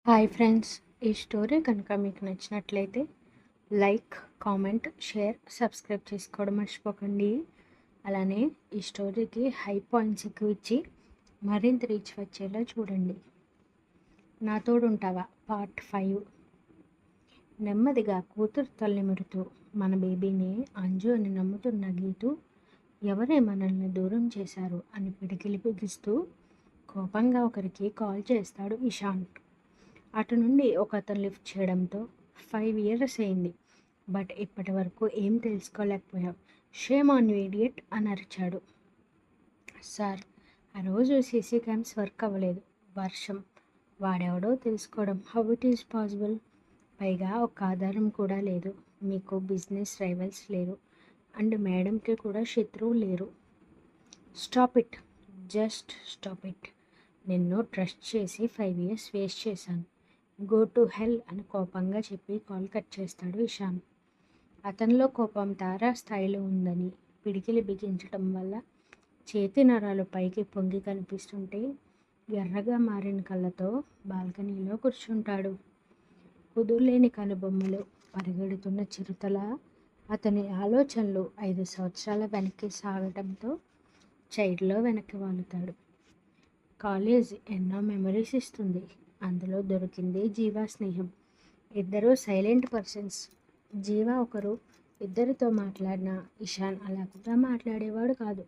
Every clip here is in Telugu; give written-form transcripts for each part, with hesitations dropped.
హాయ్ ఫ్రెండ్స్, ఈ స్టోరీ కనుక మీకు నచ్చినట్లయితే లైక్, కామెంట్, షేర్, సబ్స్క్రైబ్ చేసుకోవడం మర్చిపోకండి. అలానే ఈ స్టోరీకి హై పాయింట్స్ ఎక్కువ ఇచ్చి మరింత రీచ్ వచ్చేలా చూడండి. నా తోడుంటావా పార్ట్ 5. నెమ్మదిగా కూతురు తల్లిమిడుతూ మన బేబీని అంజు అని నమ్ముతున్న గీతు ఎవరే మనల్ని దూరం చేశారు అని పిడికిలి బిగిస్తూ కోపంగా ఒకరికి కాల్ చేస్తాడు ఇషాన్. అటు నుండి ఒక అతను లిఫ్ట్ చేయడంతో 5 years అయింది, బట్ ఇప్పటి వరకు ఏం తెలుసుకోలేకపోయావు. షేమ్ ఆన్ యూ ఇడియట్ అని అరిచాడు. సార్, ఆ రోజు సీసీ క్యామ్స్ వర్క్ అవ్వలేదు, వర్షం, వాడెవడో తెలుసుకోవడం హౌ ఇట్ ఈస్ పాసిబుల్. పైగా ఒక ఆధారం కూడా లేదు. మీకు బిజినెస్ రైవల్స్ లేరు అండ్ మేడంకి కూడా శత్రువు లేరు. Stop it, just stop it. నిన్ను ట్రస్ట్ చేసి 5 years వేస్ట్ చేశాను. గో టు హెల్ అని కోపంగా చెప్పి కాల్ కట్ చేస్తాడు ఇషాన్. అతనిలో కోపం తారా స్థాయిలో ఉందని పిడికిలి బిగించడం వల్ల చేతి నరాలు పైకి పొంగి కనిపిస్తుంటే ఎర్రగా మారిన కళ్ళతో బాల్కనీలో కూర్చుంటాడు. కుదురులేని కనుబొమ్మలు, పరిగెడుతున్న చిరుతల అతని ఆలోచనలు 5 సంవత్సరాల వెనక్కి సాగటంతో చైర్లో వెనక్కి వాలుతాడు. కాలేజ్ ఎన్నో మెమరీస్ ఇస్తుంది. అందులో దొరికింది జీవా స్నేహం. ఇద్దరు సైలెంట్ పర్సన్స్. జీవా ఒకరు ఇద్దరితో మాట్లాడినా ఇషాన్ అలాగా మాట్లాడేవాడు కాదు.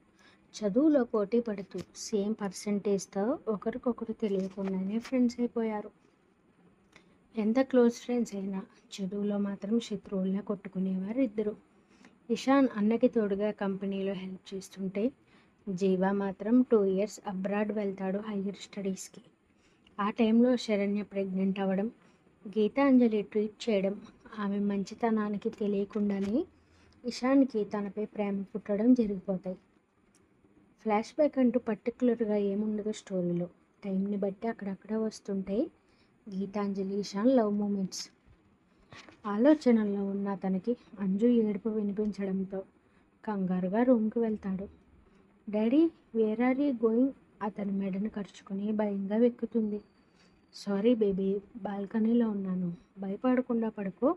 చదువులో పోటీ పడుతూ సేమ్ పర్సంటేజ్తో ఒకరికొకరు తెలియకుండానే ఫ్రెండ్స్ అయిపోయారు. ఎంత క్లోజ్ ఫ్రెండ్స్ అయినా చదువులో మాత్రం శత్రువుల్లా కొట్టుకునేవారు ఇద్దరు. ఇషాన్ అన్నకి తోడుగా కంపెనీలో హెల్ప్ చేస్తుంటే జీవా మాత్రం 2 years అబ్రాడ్ వెళ్తాడు హైయర్ స్టడీస్కి. ఆ టైంలో శరణ్య ప్రెగ్నెంట్ అవ్వడం, గీతాంజలి ట్రీట్ చేయడం, ఆమె మంచితనానికి తెలియకుండానే ఇషాన్కి తనపై ప్రేమ పుట్టడం జరిగిపోతాయి. ఫ్లాష్ బ్యాక్ అంటూ పర్టికులర్గా ఏముండదు స్టోరీలో. టైంని బట్టి అక్కడక్కడ వస్తుంటాయి గీతాంజలి ఇషాన్ లవ్ మూమెంట్స్. ఆలోచనల్లో ఉన్న అతనికి అంజు ఏడుపు వినిపించడంతో కంగారుగా రూమ్కి వెళ్తాడు. Daddy, where are you going? అతని మెడను ఖర్చుకొని భయంగా వెక్కుతుంది. సారీ బేబీ, బాల్కనీలో ఉన్నాను, భయపడకుండా పడుకో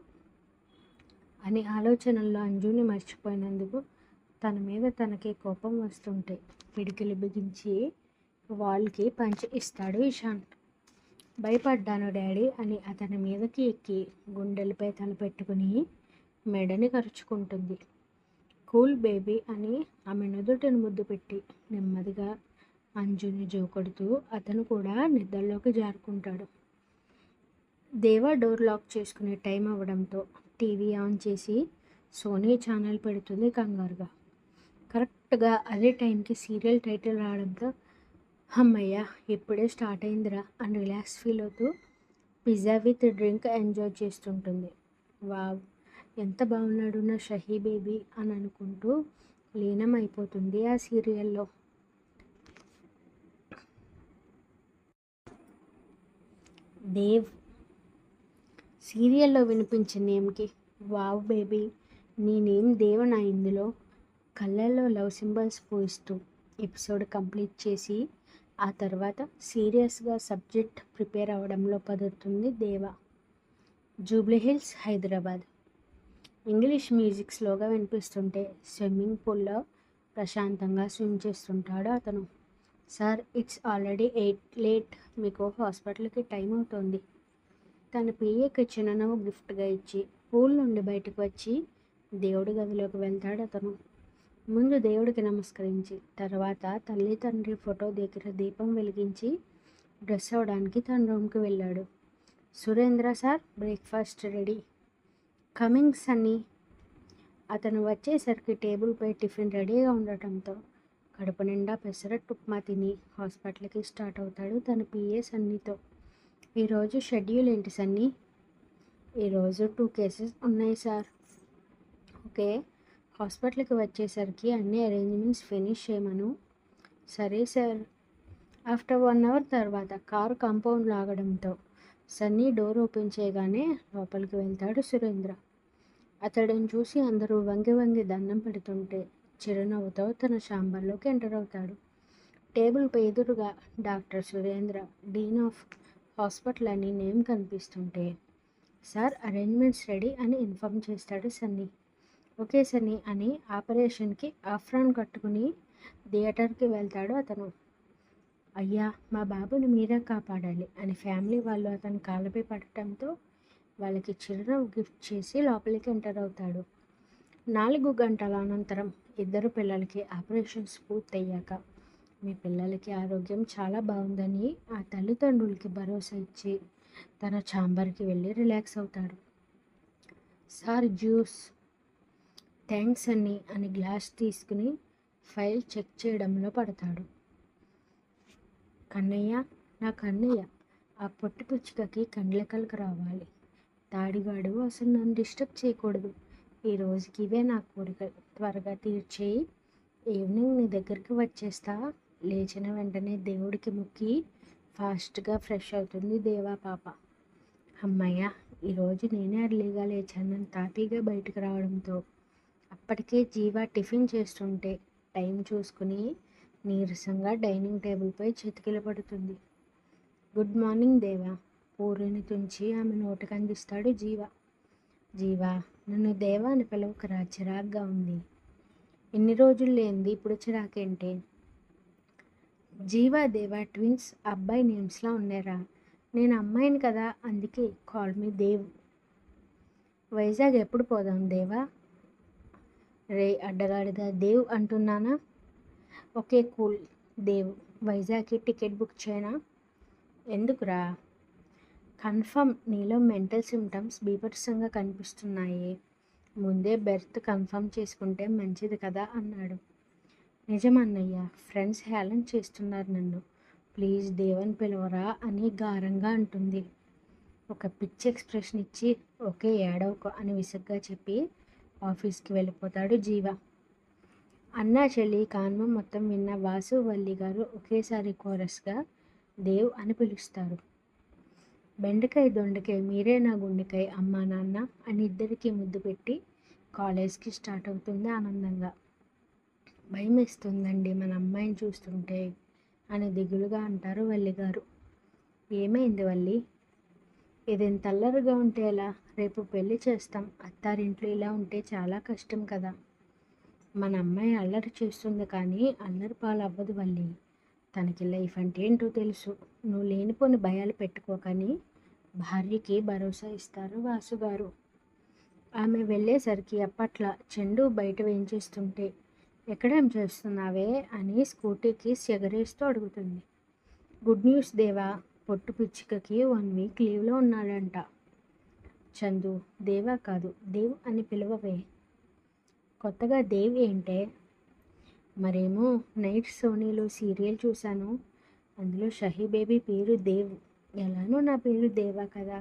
అని ఆలోచనల్లో అంజుని మర్చిపోయినందుకు తన మీద తనకి కోపం వస్తుంటే పిడికిలి బిగించి వాల్కి పంచి ఇస్తాడు ఇషాన్. భయపడ్డాను డాడీ అని అతని మీదకి ఎక్కి గుండెలపై తల పెట్టుకుని మెడని ఖర్చుకుంటుంది. కూల్ బేబీ అని ఆమె నుదుటిని ముద్దు పెట్టి నెమ్మదిగా అంజుని జోకొడుతూ అతను కూడా నిద్రలోకి జారుకుంటాడు. దేవా డోర్ లాక్ చేసుకునే టైం అవ్వడంతో టీవీ ఆన్ చేసి సోనీ ఛానల్ పెడుతుంది కంగారుగా. కరెక్ట్గా అదే టైంకి సీరియల్ టైటిల్ రావడంతో అమ్మయ్య, ఇప్పుడే స్టార్ట్ అయిందిరా అని రిలాక్స్ ఫీల్ అవుతూ పిజ్జా విత్ డ్రింక్ ఎంజాయ్ చేస్తుంటుంది. వావ్, ఎంత బాగున్నాడు నా షహీ బేబీ అని అనుకుంటూ లీనం అయిపోతుంది ఆ సీరియల్లో. దేవ్ సీరియల్లో వినిపించే నేమ్కి వావ్ బేబీ, నీ నేమ్ దేవనా ఇందులో? కళ్ళల్లో లవ్ సింబల్స్ పూయిస్తూ ఎపిసోడ్ కంప్లీట్ చేసి ఆ తర్వాత సీరియస్గా సబ్జెక్ట్ ప్రిపేర్ అవ్వడంలో పదురుతుంది దేవ. జూబ్లీహిల్స్, హైదరాబాద్. ఇంగ్లీష్ మ్యూజిక్ స్లోగా వినిపిస్తుంటే స్విమ్మింగ్ పూల్లో ప్రశాంతంగా స్విమ్ చేస్తుంటాడు అతను. సార్, ఇట్స్ ఆల్రెడీ 8 లేట్, మీకు హాస్పిటల్కి టైం అవుతోంది. తన పిఏకి చిరునవ్వు గిఫ్ట్గా ఇచ్చి పూల్ నుండి బయటకు వచ్చి దేవుడి గదిలోకి వెళ్తాడు అతను. ముందు దేవుడికి నమస్కరించి తర్వాత తల్లి తండ్రి ఫోటో దగ్గర దీపం వెలిగించి డ్రెస్ అవ్వడానికి తన రూమ్కి వెళ్ళాడు. Surendra sir, breakfast ready. Coming Sunny. అతను వచ్చేసరికి టేబుల్పై టిఫిన్ రెడీగా ఉండటంతో కడుపు నిండా పెసరట్టు ఉప్మా తిని హాస్పిటల్కి స్టార్ట్ అవుతాడు తన పిఏ సన్నీతో. ఈరోజు షెడ్యూల్ ఏంటి సన్నీ? ఈరోజు 2 cases ఉన్నాయి సార్. ఓకే, హాస్పిటల్కి వచ్చేసరికి అన్ని అరేంజ్మెంట్స్ ఫినిష్ చేయమను. సరే సార్. ఆఫ్టర్ 1 hour తర్వాత కారు కాంపౌండ్ లాగడంతో సన్నీ డోర్ ఓపెన్ చేయగానే లోపలికి వెళ్తాడు సురేంద్ర. అతడిని చూసి అందరూ వంగి వంగి దండం పెడుతుంటే చిరునవ్వుతో తన ఛాంబర్లోకి ఎంటర్ అవుతాడు. టేబుల్పై ఎదురుగా doctor Surendra, dean of hospital అని నేమ్ కనిపిస్తుంటే, సార్ అరేంజ్మెంట్స్ రెడీ అని ఇన్ఫామ్ చేస్తాడు సన్నీ. ఓకే సన్నీ అని ఆపరేషన్కి ఆఫ్రాన్ కట్టుకుని థియేటర్కి వెళ్తాడు అతను. అయ్యా మా బాబుని మీరే కాపాడాలి అని ఫ్యామిలీ వాళ్ళు అతని కాళ్ళపై పడటంతో వాళ్ళకి చిరునవ్వు గిఫ్ట్ చేసి లోపలికి ఎంటర్ అవుతాడు. 4 గంటల అనంతరం ఇద్దరు పిల్లలకి ఆపరేషన్స్ పూర్తయ్యాక మీ పిల్లలకి ఆరోగ్యం చాలా బాగుందని ఆ తల్లిదండ్రులకి భరోసా ఇచ్చి తన ఛాంబర్కి వెళ్ళి రిలాక్స్ అవుతాడు. Sir juice. థ్యాంక్స్ అని గ్లాస్ తీసుకుని ఫైల్ చెక్ చేయడంలో పడతాడు. కన్నయ్య, నా కన్నయ్య, ఆ పొట్టి పుచ్చుకకి కండ్లెకలకు రావాలి. తాడిగాడు అసలు నన్ను డిస్టర్బ్ చేయకూడదు. ఈ రోజుకి ఇవే నా కోరికలు. త్వరగా తీర్చేయి. ఈవినింగ్ నీ దగ్గరికి వచ్చేస్తా. లేచిన వెంటనే దేవుడికి మొక్కి ఫాస్ట్గా ఫ్రెష్ అవుతుంది దేవా పాప. అమ్మయ్య, ఈరోజు నేనే అర్లీగా లేచానని తాపీగా బయటకు రావడంతో అప్పటికే జీవా టిఫిన్ చేస్తుంటే టైం చూసుకుని నీరసంగా డైనింగ్ టేబుల్పై చితికిల పడుతుంది. గుడ్ మార్నింగ్ దేవా. పూరిని తుంచి ఆమె నోటికి అందిస్తాడు జీవా. జీవా, నన్ను దేవా అని పిలవకరా, చిరాగ్గా ఉంది. ఎన్ని రోజులు లేనిది ఇప్పుడు చిరాకేంటే? జీవా దేవా ట్విన్స్ అబ్బాయి నేమ్స్లా ఉన్నారా? నేను అమ్మాయిని కదా, అందుకే కాల్ మీ దేవ్. వైజాగ్ ఎప్పుడు పోదాం దేవా? రే అడ్డగాడిద, దేవ్ అంటున్నానా? Okay cool Dev. వైజాగ్కి టికెట్ బుక్ చేయనా? ఎందుకురా? కన్ఫర్మ్ నీలో మెంటల్ సిమ్టమ్స్ బీభత్సంగా కనిపిస్తున్నాయి. ముందే బెర్త్ కన్ఫర్మ్ చేసుకుంటే మంచిది కదా అన్నాడు. నిజమన్నయ్య, ఫ్రెండ్స్ హేళన చేస్తున్నారు నన్ను. ప్లీజ్ దేవన్ పిలవరా అని గారంగా అంటుంది. ఒక పిచ్చి ఎక్స్ప్రెషన్ ఇచ్చి ఓకే ఏడవకు అని విసుగ్గా చెప్పి ఆఫీస్కి వెళ్ళిపోతాడు జీవా. అన్నా చెల్లి కాన్వం మొత్తం విన్న వాసు వల్లి గారు ఒకేసారి కోరస్గా దేవ్ అని పిలుస్తారు. బెండకాయ దొండకాయ మీరే నా గుండెకాయ అమ్మా నాన్న అని ఇద్దరికి ముద్దు పెట్టి కాలేజ్కి స్టార్ట్ అవుతుంది ఆనందంగా. భయం వేస్తుందండి మన అమ్మాయిని చూస్తుంటే అని దిగులుగా అంటారు వల్లి గారు. ఏమైంది వల్లి? ఇదేంత అల్లరిగా ఉంటే ఎలా? రేపు పెళ్లి చేస్తాం. అత్తారింట్లో ఇలా ఉంటే చాలా కష్టం కదా. మన అమ్మాయి అల్లరి చేస్తుంది కానీ అల్లరి పాలు అవ్వదు వల్లి. తనకి లైఫ్ అంటే ఏంటో తెలుసు. నువ్వు లేనిపోని భయాలు పెట్టుకోకని భార్యకి భరోసా ఇస్తారు వాసుగారు. ఆమె వెళ్ళేసరికి అప్పట్ల చెండు బయట వేయించేస్తుంటే ఎక్కడేం చేస్తున్నావే అని స్కూటీకి ఎగరేస్తూ అడుగుతుంది. గుడ్ న్యూస్ దేవా, పొట్టు పిచ్చికకి 1 వీక్ లీవ్లో ఉన్నాడంట. చందు, దేవా కాదు దేవ్ అని పిలవవే. కొత్తగా దేవ్ ఏంటే? మరేమో నైట్ సోనీలో సీరియల్ చూశాను, అందులో షహీ బేబీ పేరు దేవ్. ఎలానో నా పేరు దేవా కదా,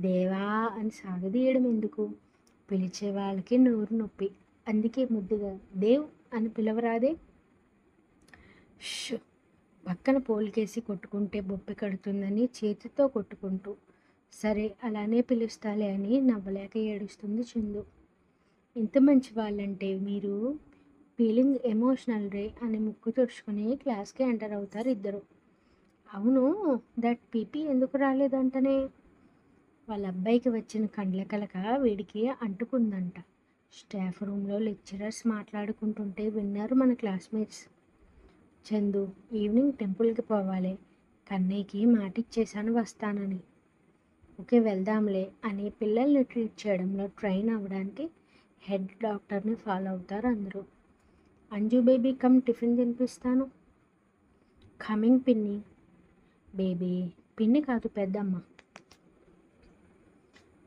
దేవా అని సాగదీయడం ఎందుకు? పిలిచే వాళ్ళకి నోరు నొప్పి, అందుకే ముద్దుగా దేవ్ అని పిలవరాదే. ష్, పక్కన పోలికేసి కొట్టుకుంటే బొప్పి కడుతుందని చేతితో కొట్టుకుంటూ సరే అలానే పిలుస్తాలే అని నవ్వలేక ఏడుస్తుంది చందు. ఇంత మంచి వాళ్ళంటే మీరు ఫీలింగ్ ఎమోషనల్ రే అని ముక్కు తుడుచుకుని క్లాస్కి ఎంటర్ అవుతారు ఇద్దరు. అవును, దట్ పీపీ ఎందుకు రాలేదంటనే? వాళ్ళ అబ్బాయికి వచ్చిన కండ్లకలక వీడికి అంటుకుందంట. స్టాఫ్ రూమ్లో లెక్చరర్స్ మాట్లాడుకుంటుంటే విన్నారు మన క్లాస్మేట్స్. చందు, ఈవినింగ్ టెంపుల్కి పోవాలి. కన్నయ్యకి మాటిచ్చేసాను వస్తానని. ఓకే వెళ్దాంలే అని పిల్లల్ని ట్రీట్ చేయడంలో ట్రైన్ అవ్వడానికి హెడ్ డాక్టర్ని ఫాలో అవుతారు అందరూ. అంజు బేబీ కమ్ టిఫిన్ తినిపిస్తాను. కమింగ్ పిన్ని. బేబీ పిన్ని కాదు పెద్దమ్మ.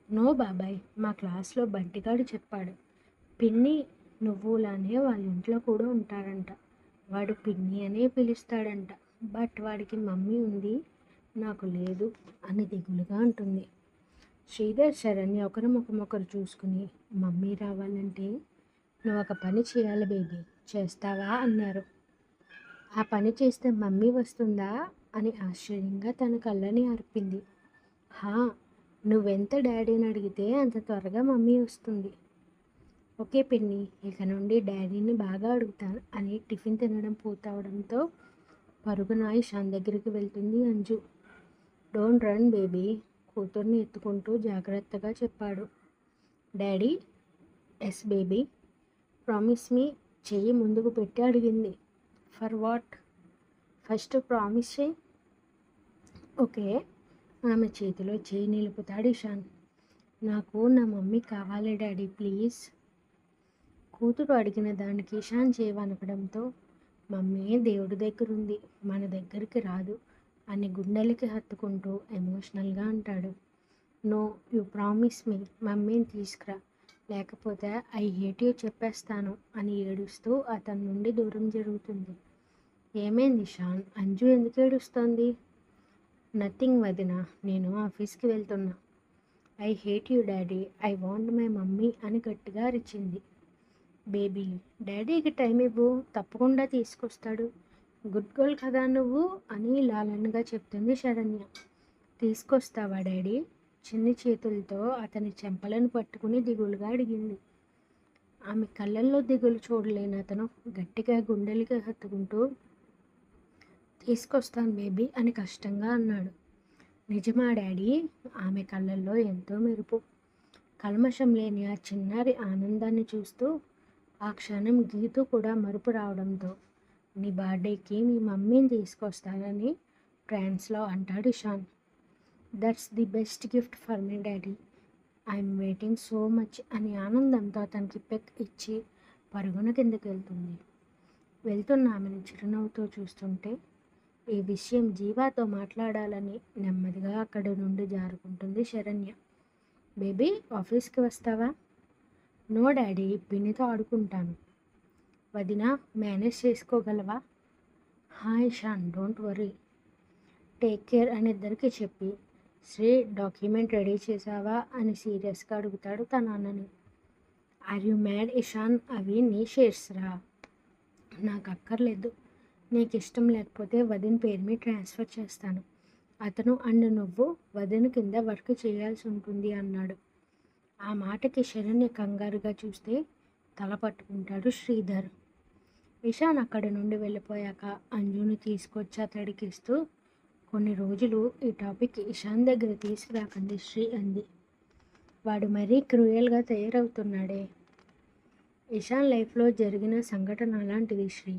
నో బాబాయ్, మా క్లాస్లో బంటిగాడు చెప్పాడు పిన్ని నువ్వులానే వాళ్ళ ఇంట్లో కూడా ఉంటాడంట. వాడు పిన్ని అనే పిలుస్తాడంట. బట్ వాడికి మమ్మీ ఉంది, నాకు లేదు అని దిగులుగా ఉంటుంది. శ్రీధర్ శరణ్య ఒకరి ముఖమొకరు చూసుకుని మమ్మీ రావాలంటే నువ్వు ఒక పని చేయాలి బేబీ, చేస్తావా అన్నారు. ఆ పని చేస్తే మమ్మీ వస్తుందా అని ఆశ్చర్యంగా తన కళ్ళని అర్పింది. హా, నువ్వెంత డాడీని అడిగితే అంత త్వరగా మమ్మీ వస్తుంది. ఓకే పిన్ని, ఇక నుండి డాడీని బాగా అడుగుతాను అని టిఫిన్ తినడం పూర్తవడంతో పరుగున ఇషాన్ దగ్గరికి వెళ్తుంది అంజు. డోంట్ రన్ బేబీ, కూతుర్ని ఎత్తుకుంటూ జాగ్రత్తగా చెప్పాడు. డాడీ, ఎస్ బేబీ, ప్రామిస్ మీ, చెయ్యి ముందుకు పెట్టి అడిగింది. For what? ఫస్ట్ ప్రామిస్ చేయి. ఓకే. ఆమె చేతిలో చేయి నిలుపుతాడు ఇషాన్. నాకు నా మమ్మీ కావాలి డాడీ, ప్లీజ్. కూతురు అడిగిన దానికి ఇషాన్ చేయి వనకడంతో, మమ్మీ దేవుడి దగ్గరుంది, మన దగ్గరికి రాదు అని గుండెలకి హత్తుకుంటూ ఎమోషనల్గా అంటాడు. నో, యు ప్రామిస్ మీ, మమ్మీని తీసుకురా, లేకపోతే ఐ హేట్ యూ చెప్పేస్తాను అని ఏడుస్తూ అతని నుండి దూరం జరుగుతుంది. ఏమైంది ఇషాన్? అంజు ఎందుకు ఏడుస్తోంది? నథింగ్ వదిన, నేను ఆఫీస్కి వెళ్తున్నా. I hate you daddy, I want my mummy అని గట్టిగా అరిచింది. బేబీ, డాడీకి టైం ఇవ్వు, తప్పకుండా తీసుకొస్తాడు. గుడ్ గర్ల్ కదా నువ్వు అని లాలనగా చెప్తుంది శరణ్య. తీసుకొస్తావా డాడీ? చిన్ని చేతులతో అతని చెంపలను పట్టుకుని దిగులుగా అడిగింది. ఆమె కళ్ళల్లో దిగులు చూడలేని అతను గట్టిగా గుండెలకి హత్తుకుంటూ, తీసుకొస్తాను బేబీ అని కష్టంగా అన్నాడు. నిజమా డాడీ? ఆమె కళ్ళల్లో ఎంతో మెరుపు. కల్మషం లేని ఆ చిన్నారి ఆనందాన్ని చూస్తూ ఆ క్షణం గీతు కూడా మరుపు రావడంతో, నీ బర్త్డేకి మీ మమ్మీని తీసుకొస్తానని ట్రాన్స్లో అంటాడు Ishan. That's the best gift for me daddy, I'm waiting so much అని ఆనందంతో అతనికి పెక్ ఇచ్చి పరుగున కిందకి వెళ్తుంది. వెళ్తున్న ఆమెను చిరునవ్వుతో చూస్తుంటే ఈ విషయం జీవాతో మాట్లాడాలని నెమ్మదిగా అక్కడి నుండి జారుకుంటుంది శరణ్య. బేబీ, ఆఫీస్కి వస్తావా? నో డాడీ, పిన్నితో ఆడుకుంటాను. వదిన, మేనేజ్ చేసుకోగలవా? Hi Ishaan, don't worry, take care అని ఇద్దరికి చెప్పి, శ్రీ డాక్యుమెంట్ రెడీ చేసావా అని సీరియస్గా అడుగుతాడు తన అన్నని. Are you mad Ishaan? అవి నీ షేర్స్ రా, నాకు అక్కర్లేదు. నీకు ఇష్టం లేకపోతే వదిన పేరు మీద ట్రాన్స్ఫర్ చేస్తాను. అతను అండ్ నువ్వు వదిన కింద వర్క్ చేయాల్సి ఉంటుంది అన్నాడు. ఆ మాటకి శరణ్య కంగారుగా చూస్తే తల పట్టుకుంటాడు శ్రీధర్. ఇషాన్ అక్కడి నుండి వెళ్ళిపోయాక అంజుని తీసుకొచ్చి అతడికి ఇస్తూ, కొన్ని రోజులు ఈ టాపిక్ ఇషాన్ దగ్గర తీసుకురాకండి శ్రీ అంది. వాడు మరీ క్రూయల్గా తయారవుతున్నాడే. ఇషాన్ లైఫ్లో జరిగిన సంఘటన అలాంటిది శ్రీ,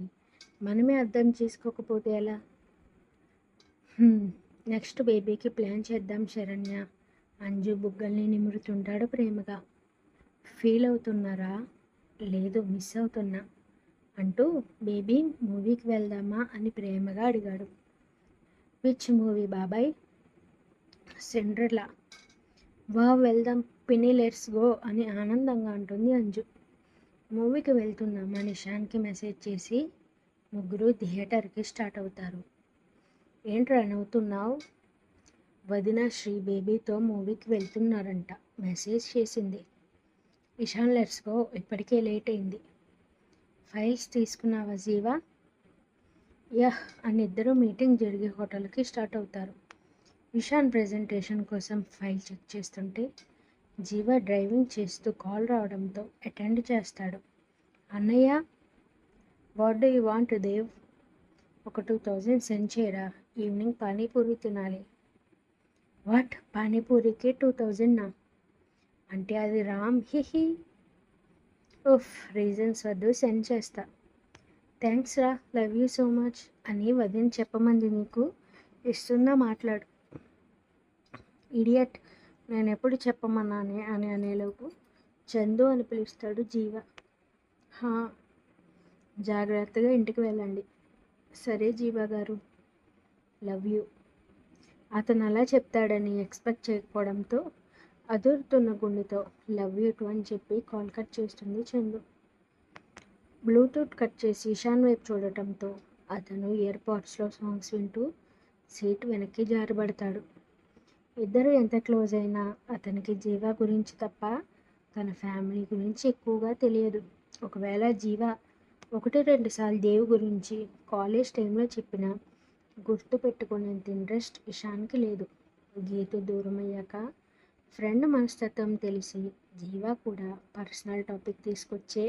మనమే అర్థం చేసుకోకపోతే ఎలా? నెక్స్ట్ బేబీకి ప్లాన్ చేద్దాం శరణ్య. అంజు బుగ్గల్ని నిమురుతుంటాడు ప్రేమగా. ఫీల్ అవుతున్నారా? లేదు, మిస్ అవుతున్నా అంటూ, బేబీ మూవీకి వెళ్దామా అని ప్రేమగా అడిగాడు. విచ్ మూవీ బాబాయ్? సిండ్రెల్లా. వెళ్దాం పిన్ని, లెట్స్ గో అని ఆనందంగా అంటుంది అంజు. మూవీకి వెళ్తున్నాం అని ఇషాన్కి మెసేజ్ చేసి ముగ్గురు థియేటర్కి స్టార్ట్ అవుతారు. ఏంట్రా నవ్వుతున్నావు? వదిన శ్రీ బేబీతో మూవీకి వెళ్తున్నారంట, మెసేజ్ చేసింది. ఇషాన్, లెట్స్ గో, ఇప్పటికే లేట్ అయింది. ఫైల్స్ తీసుకున్నావా జీవా? యహ్ అని ఇద్దరు మీటింగ్ జరిగే హోటల్కి స్టార్ట్ అవుతారు. ఇషాన్ ప్రెజెంటేషన్ కోసం ఫైల్ చెక్ చేస్తుంటే జీవా డ్రైవింగ్ చేస్తూ కాల్ రావడంతో అటెండ్ చేస్తాడు. అన్నయ్య, what do you want Dev? ఒక 2000 సెండ్ చేయరా, ఈవినింగ్ పానీపూరి తినాలి. వాట్, పానీపూరికి 2000నా? అంటే అది రామ్, హిహి. ఉఫ్, రీజన్స్ వద్దు, సెండ్ చేస్తా. థ్యాంక్స్ రా, లవ్ యూ సో మచ్ అని వదిన చెప్పమంది నీకు, ఇస్తున్నా మాట్లాడు. ఇడియట్, నేను ఎప్పుడు చెప్పమన్నానే అని అనేలోపు చందు అని పిలుస్తాడు జీవ. హా, జాగ్రత్తగా ఇంటికి వెళ్ళండి. సరే జీవా గారు, లవ్ యూ. అతను అలా చెప్తాడని ఎక్స్పెక్ట్ చేయకపోవడంతో అదురుతున్న గుండెతో లవ్ యూ టు అని చెప్పి కాల్ కట్ చేస్తుంది చందు. బ్లూటూత్ కట్ చేసి ఇషాన్ వైపు చూడటంతో అతను ఇయర్పాడ్స్లో సాంగ్స్ వింటూ సీట్ వెనక్కి జారబడతాడు. ఇద్దరు ఎంత క్లోజ్ అయినా అతనికి జీవా గురించి తప్ప తన ఫ్యామిలీ గురించి ఎక్కువగా తెలియదు. ఒకవేళ జీవా 1-2 సార్లు దేవి గురించి కాలేజ్ టైంలో చెప్పినా గుర్తు పెట్టుకునేంత ఇంట్రెస్ట్ ఇషాన్కి లేదు. గీతు దూరం అయ్యాక ఫ్రెండ్ మనస్తత్వం తెలిసి జీవా కూడా పర్సనల్ టాపిక్ తీసుకొచ్చే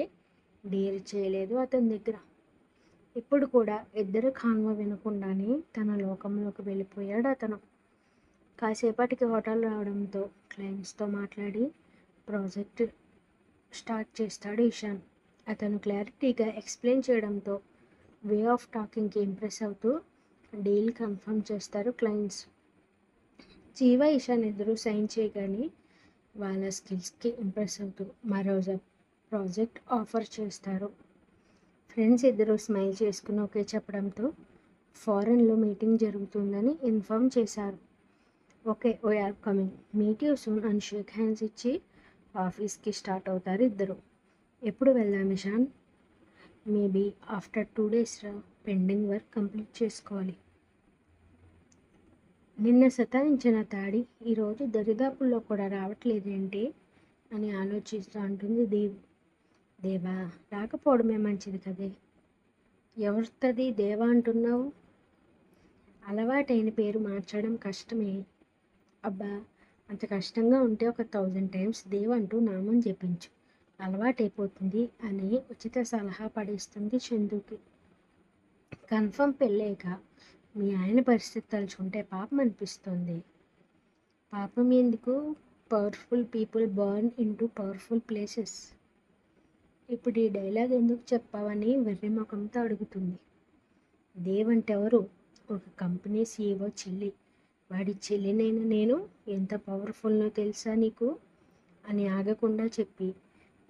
డేర్ చేయలేదు అతని దగ్గర. ఇప్పుడు కూడా ఇద్దరు కాన్వ వినకుండానే తన లోకంలోకి వెళ్ళిపోయాడు అతను. కాసేపటికి హోటల్ రావడంతో క్లయింట్స్తో మాట్లాడి ప్రాజెక్ట్ స్టార్ట్ చేస్తాడు ఇషాన్. అతను క్లారిటీగా ఎక్స్ప్లెయిన్ చేయడంతో వే ఆఫ్ టాకింగ్కి ఇంప్రెస్ అవుతూ డీల్ కన్ఫర్మ్ చేస్తారు క్లయింట్స్. జీవా ఇషాన్ ఇద్దరు సైన్ చేయగానే వాళ్ళ స్కిల్స్కి ఇంప్రెస్ అవుతూ మరోజు ప్రాజెక్ట్ ఆఫర్ చేస్తారు. ఫ్రెండ్స్ ఇద్దరు స్మైల్ చేసుకుని ఓకే చెప్పడంతో ఫారెన్లో మీటింగ్ జరుగుతుందని ఇన్ఫామ్ చేశారు. Okay we are coming, meet you soon అని షేక్ హ్యాండ్స్ ఇచ్చి ఆఫీస్కి స్టార్ట్ అవుతారు ఇద్దరు. ఎప్పుడు వెళ్దాం ఇషాన్? మేబీ ఆఫ్టర్ 2 days రా, పెండింగ్ వర్క్ కంప్లీట్ చేసుకోవాలి. నిన్న సతాయించిన తాడి ఈరోజు దరిదాపుల్లో కూడా రావట్లేదేంటి అని ఆలోచిస్తూ అంటుంది దేవా రాకపోవడమే మంచిది కదే. ఎవరిది దేవా అంటున్నావు? అలవాటైన పేరు మార్చడం కష్టమే. అబ్బా, అంత కష్టంగా ఉంటే ఒక 1000 times దేవ్ అంటూ నామం జపించు, అలవాటైపోతుంది అని ఉచిత సలహా పడేస్తుంది చందుకి. కన్ఫర్మ్ పెళ్ళాక మీ ఆయన పరిస్థితి తలుచుకుంటే పాపం అనిపిస్తుంది. పాపం ఎందుకు, powerful people burn into powerful places. ఇప్పుడు ఈ డైలాగ్ ఎందుకు చెప్పావని వెర్రి ముఖంతో అడుగుతుంది. దేవ్ అంటే ఎవరు? ఒక కంపెనీ CEO చెల్లి. వాడి చెల్లినైనా నేను ఎంత పవర్ఫుల్నో తెలుసా నీకు అని ఆగకుండా చెప్పి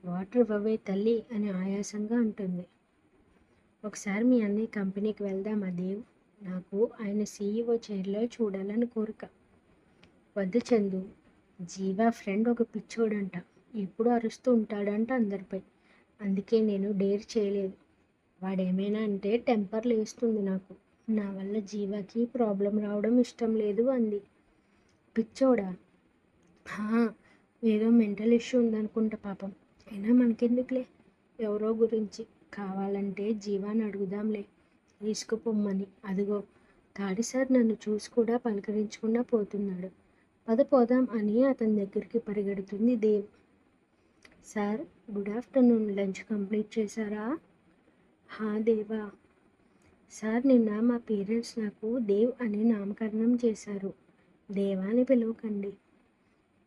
వాటర్ ఇవ్వవే తల్లి అని ఆయాసంగా అంటుంది. ఒకసారి మీ అన్నయ్య కంపెనీకి వెళ్దామా దేవ్? నాకు ఆయన CEO చైర్లో చూడాలని కోరిక. వద్దు చందు, జీవా ఫ్రెండ్ ఒక పిచ్చోడంట, ఎప్పుడు అరుస్తూ ఉంటాడంట అందరిపై. అందుకే నేను డేర్ చేయలేదు. వాడేమైనా అంటే టెంపర్ లేస్తుంది నాకు. నా వల్ల జీవాకి ప్రాబ్లం రావడం ఇష్టం లేదు అంది. పిచ్చోడా? ఏదో మెంటల్ ఇష్యూ ఉందనుకుంటా పాపం. అయినా మనకెందుకులే, ఎవరో గురించి. కావాలంటే జీవాని అడుగుదాంలే తీసుకుపోమ్మని. అదిగో తాడి సార్ నన్ను చూసి కూడా పలకరించకుండా పోతున్నాడు. పోదాం అని అతని దగ్గరికి పరిగెడుతుంది Dev. Sir good afternoon, lunch complete చేశారా? దేవా. సార్ నిన్న మా పేరెంట్స్ నాకు దేవ్ అని నామకరణం చేశారు. దేవా అని పిలవకండి.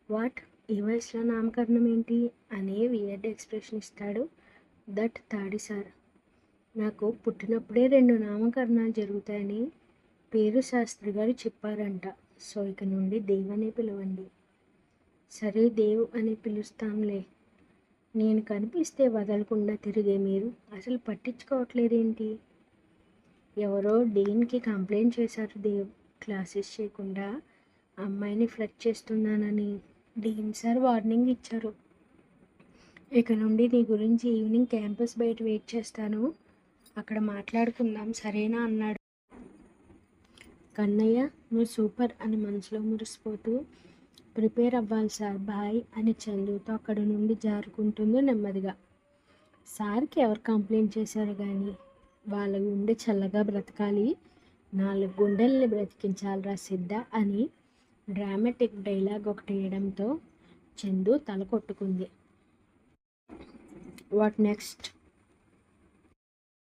వాట్, ఈ వయసులో నామకరణం ఏంటి అనే వియర్డ్ ఎక్స్ప్రెషన్ ఇస్తాడు దట్ తాడి సార్. నాకు పుట్టినప్పుడే 2 నామకరణాలు జరుగుతాయని పేరు శాస్త్రి గారు చెప్పారంట. సో ఇక నుండి దేవ్ అనే పిలవండి. సరే దేవ్ అని పిలుస్తాంలే. నేను కనిపిస్తే వదలకుండా తిరిగే మీరు అసలు పట్టించుకోవట్లేదేంటి? ఎవరో డీన్కి కంప్లైంట్ చేశారు దేవ్, క్లాసెస్ చేయకుండా అమ్మాయిని ఫ్లర్ట్ చేస్తున్నానని. డీన్ సార్ వార్నింగ్ ఇచ్చారు. ఇక నుండి నీ గురించి ఈవినింగ్ క్యాంపస్ బయట వెయిట్ చేస్తాను, అక్కడ మాట్లాడుకుందాం సరేనా అన్నాడు. కన్నయ్య నువ్వు సూపర్ అని మనసులో మురిసిపోతూ ప్రిపేర్ అవ్వాలి సార్, బాయ్ అని చందుతో అక్కడ నుండి జారుకుంటుంది నెమ్మదిగా. సార్కి ఎవరు కంప్లైంట్ చేశారు కానీ వాళ్ళ గుండె చల్లగా బ్రతకాలి, 4 గుండెల్ని బ్రతికించాలిరా సిద్ధ అని డ్రామాటిక్ డైలాగ్ ఒకటి వేయడంతో చందు తల కొట్టుకుంది. What next?